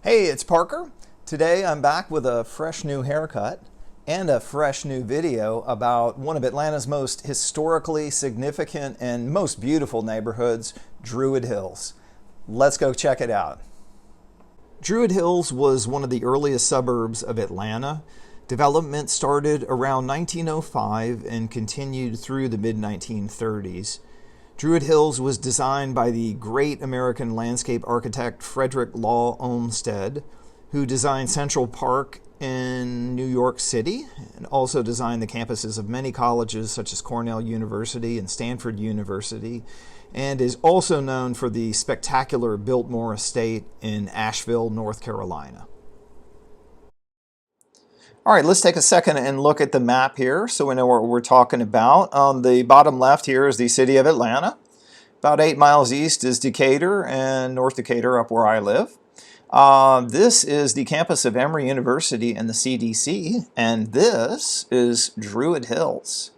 Hey, it's Parker. Today I'm back with a fresh new haircut and a fresh new video about one of Atlanta's most historically significant and most beautiful neighborhoods, Druid Hills. Let's go check it out. Druid Hills was one of the earliest suburbs of Atlanta. Development started around 1905 and continued through the mid-1930s. Druid Hills was designed by the great American landscape architect Frederick Law Olmsted, who designed Central Park in New York City and also designed the campuses of many colleges such as Cornell University and Stanford University, and is also known for the spectacular Biltmore Estate in Asheville, North Carolina. All right, let's take a second and look at the map here so we know what we're talking about. On the bottom left here is the city of Atlanta. About 8 miles east is Decatur and North Decatur up where I live. This is the campus of Emory University and the CDC, and this is Druid Hills.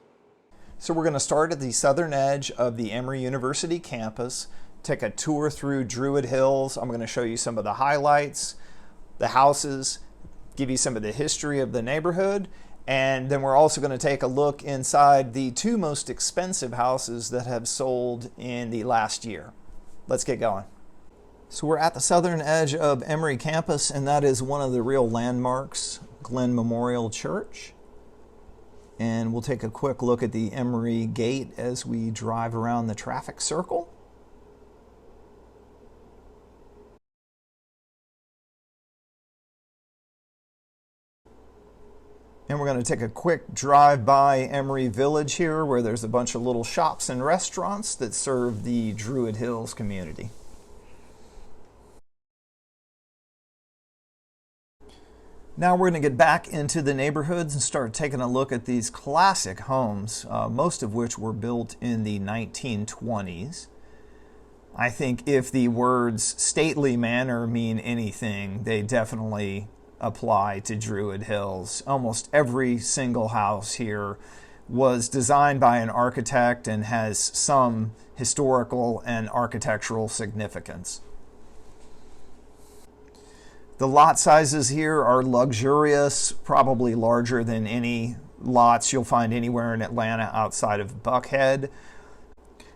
So we're going to start at the southern edge of the Emory University campus, take a tour through Druid Hills. I'm going to show you some of the highlights, the houses, give you some of the history of the neighborhood, and then we're also going to take a look inside the two most expensive houses that have sold in the last year. Let's get going. So we're at the southern edge of Emory campus, and that is one of the real landmarks, Glenn Memorial Church. And we'll take a quick look at the Emory Gate as we drive around the traffic circle. And we're going to take a quick drive by Emory Village here, where there's a bunch of little shops and restaurants that serve the Druid Hills community. Now we're going to get back into the neighborhoods and start taking a look at these classic homes, most of which were built in the 1920s. I think if the words stately manor mean anything, they definitely apply to Druid Hills. Almost every single house here was designed by an architect and has some historical and architectural significance. The lot sizes here are luxurious, probably larger than any lots you'll find anywhere in Atlanta outside of Buckhead.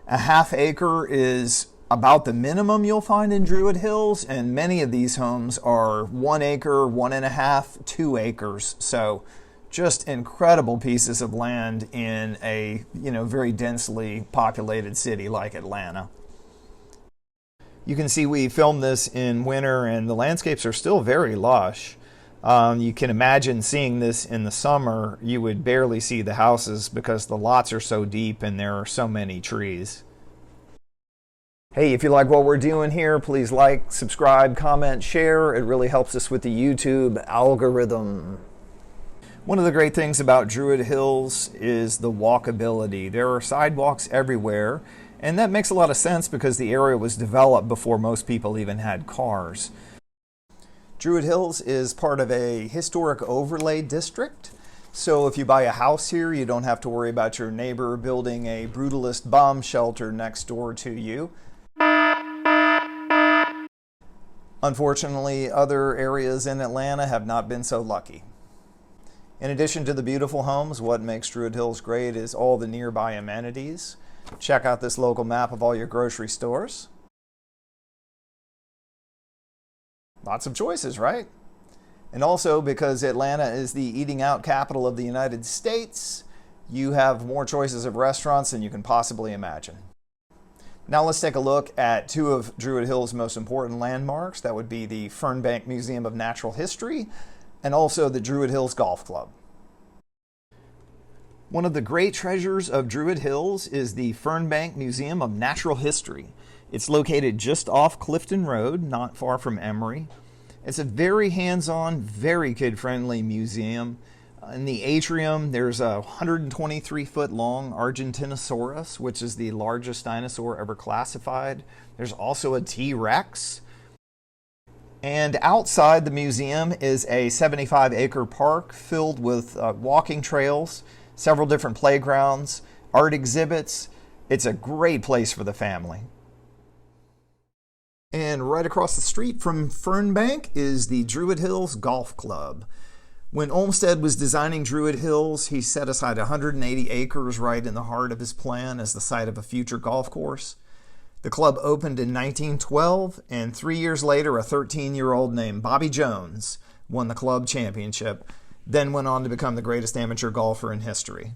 A half acre is about the minimum you'll find in Druid Hills, and many of these homes are 1 acre, 1.5, 2 acres. So just incredible pieces of land in a very densely populated city like Atlanta. You can see we filmed this in winter and the landscapes are still very lush. You can imagine seeing this in the summer. You would barely see the houses because the lots are so deep and there are so many trees. Hey, if you like what we're doing here, please like, subscribe, comment, share. It really helps us with the YouTube algorithm. One of the great things about Druid Hills is the walkability. There are sidewalks everywhere, and that makes a lot of sense because the area was developed before most people even had cars. Druid Hills is part of a historic overlay district. So if you buy a house here, you don't have to worry about your neighbor building a brutalist bomb shelter next door to you. Unfortunately, other areas in Atlanta have not been so lucky. In addition to the beautiful homes, what makes Druid Hills great is all the nearby amenities. Check out this local map of all your grocery stores. Lots of choices, right? And also, because Atlanta is the eating out capital of the United States, you have more choices of restaurants than you can possibly imagine. Now let's take a look at two of Druid Hills' most important landmarks. That would be the Fernbank Museum of Natural History and also the Druid Hills Golf Club. One of the great treasures of Druid Hills is the Fernbank Museum of Natural History. It's located just off Clifton Road, not far from Emory. It's a very hands-on, very kid-friendly museum. In the atrium, there's a 123-foot-long Argentinosaurus, which is the largest dinosaur ever classified. There's also a T-Rex. And outside the museum is a 75-acre park filled with walking trails, several different playgrounds, art exhibits. It's a great place for the family. And right across the street from Fernbank is the Druid Hills Golf Club. When Olmsted was designing Druid Hills, he set aside 180 acres right in the heart of his plan as the site of a future golf course. The club opened in 1912, and 3 years later, a 13-year-old named Bobby Jones won the club championship, then went on to become the greatest amateur golfer in history.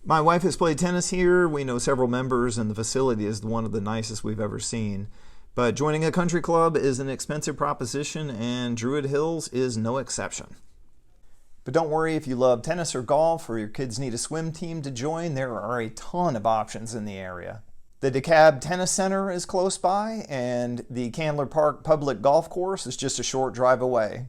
My wife has played tennis here. We know several members, and the facility is one of the nicest we've ever seen. But joining a country club is an expensive proposition, and Druid Hills is no exception. But don't worry if you love tennis or golf, or your kids need a swim team to join, there are a ton of options in the area. The DeKalb Tennis Center is close by, and the Candler Park Public Golf Course is just a short drive away.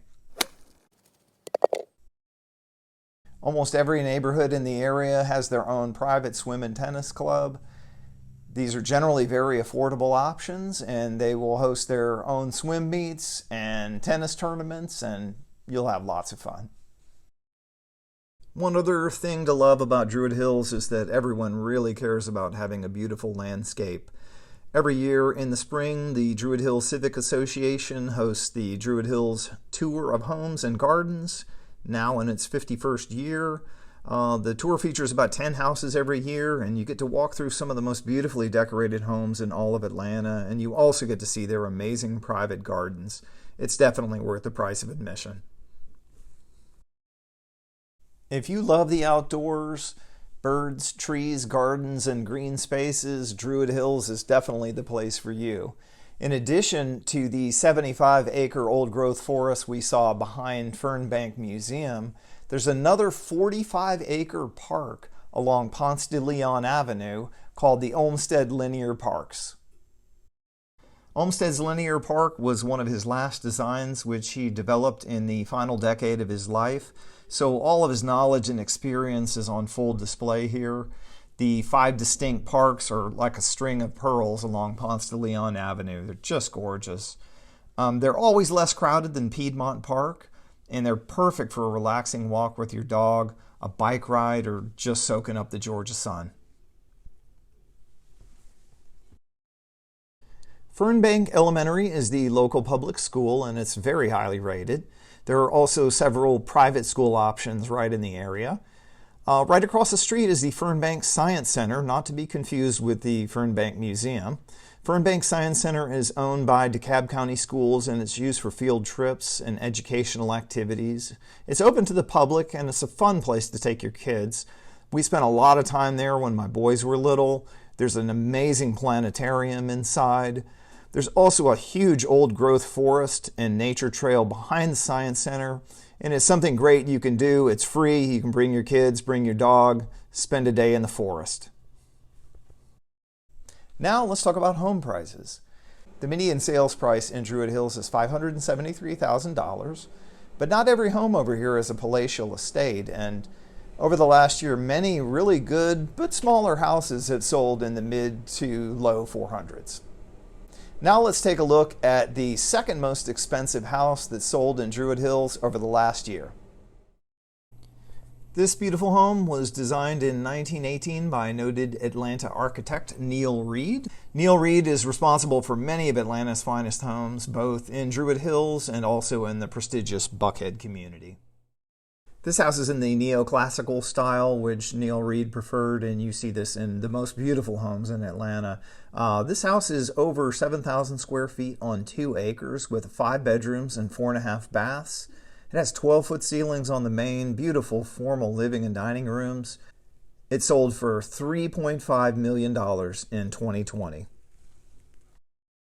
Almost every neighborhood in the area has their own private swim and tennis club. These are generally very affordable options, and they will host their own swim meets and tennis tournaments, and you'll have lots of fun. One other thing to love about Druid Hills is that everyone really cares about having a beautiful landscape. Every year in the spring, the Druid Hills Civic Association hosts the Druid Hills Tour of Homes and Gardens, now in its 51st year. The tour features about 10 houses every year, and you get to walk through some of the most beautifully decorated homes in all of Atlanta, and you also get to see their amazing private gardens. It's definitely worth the price of admission. If you love the outdoors, birds, trees, gardens, and green spaces, Druid Hills is definitely the place for you. In addition to the 75-acre old-growth forest we saw behind Fernbank Museum, there's another 45-acre park along Ponce de Leon Avenue called the Olmsted Linear Parks. Olmsted's Linear Park was one of his last designs, which he developed in the final decade of his life. So all of his knowledge and experience is on full display here. The 5 distinct parks are like a string of pearls along Ponce de Leon Avenue. They're just gorgeous. They're always less crowded than Piedmont Park, and they're perfect for a relaxing walk with your dog, a bike ride, or just soaking up the Georgia sun. Fernbank Elementary is the local public school, and it's very highly rated. There are also several private school options right in the area. Right across the street is the Fernbank Science Center, not to be confused with the Fernbank Museum. Fernbank Science Center is owned by DeKalb County Schools, and it's used for field trips and educational activities. It's open to the public, and it's a fun place to take your kids. We spent a lot of time there when my boys were little. There's an amazing planetarium inside. There's also a huge old-growth forest and nature trail behind the Science Center, and it's something great you can do. It's free. You can bring your kids, bring your dog, spend a day in the forest. Now let's talk about home prices. The median sales price in Druid Hills is $573,000, but not every home over here is a palatial estate, and over the last year, many really good but smaller houses have sold in the mid to low 400s. Now let's take a look at the second most expensive house that sold in Druid Hills over the last year. This beautiful home was designed in 1918 by noted Atlanta architect Neil Reed. Neil Reed is responsible for many of Atlanta's finest homes, both in Druid Hills and also in the prestigious Buckhead community. This house is in the neoclassical style, which Neil Reed preferred, and you see this in the most beautiful homes in Atlanta. This house is over 7,000 square feet on 2 acres with 5 bedrooms and 4.5 baths. It has 12-foot ceilings on the main, beautiful formal living and dining rooms. It sold for $3.5 million in 2020.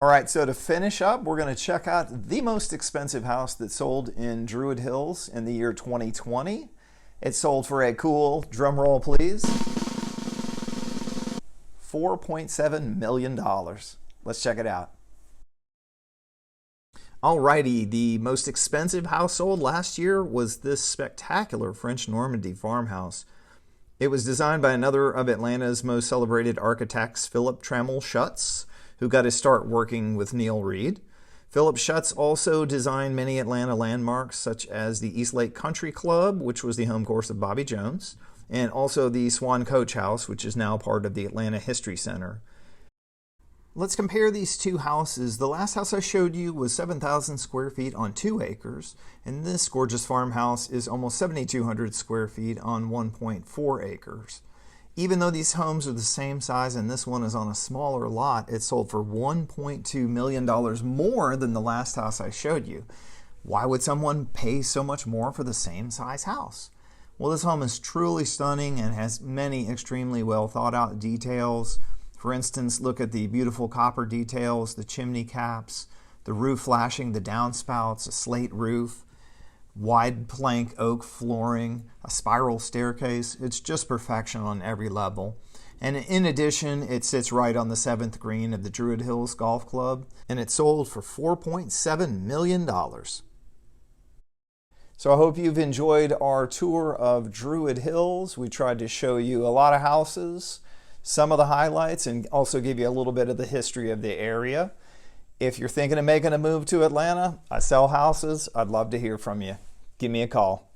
All right, so to finish up, we're going to check out the most expensive house that sold in Druid Hills in the year 2020. It sold for a cool, drum roll please, $4.7 million. Let's check it out. Alrighty, the most expensive house sold last year was this spectacular French Normandy farmhouse. It was designed by another of Atlanta's most celebrated architects, Philip Trammell Schutz, who got his start working with Neil Reed. Philip Schutz also designed many Atlanta landmarks, such as the East Lake Country Club, which was the home course of Bobby Jones, and also the Swan Coach House, which is now part of the Atlanta History Center. Let's compare these two houses. The last house I showed you was 7,000 square feet on 2 acres, and this gorgeous farmhouse is almost 7,200 square feet on 1.4 acres. Even though these homes are the same size and this one is on a smaller lot, it sold for $1.2 million more than the last house I showed you. Why would someone pay so much more for the same size house? Well, this home is truly stunning and has many extremely well thought out details. For instance, look at the beautiful copper details, the chimney caps, the roof flashing, the downspouts, a slate roof, wide plank oak flooring, a spiral staircase. It's just perfection on every level. And in addition, it sits right on the 7th green of the Druid Hills Golf Club, and it sold for $4.7 million. So I hope you've enjoyed our tour of Druid Hills. We tried to show you a lot of houses, some of the highlights, and also give you a little bit of the history of the area. If you're thinking of making a move to Atlanta, I sell houses. I'd love to hear from you. Give me a call.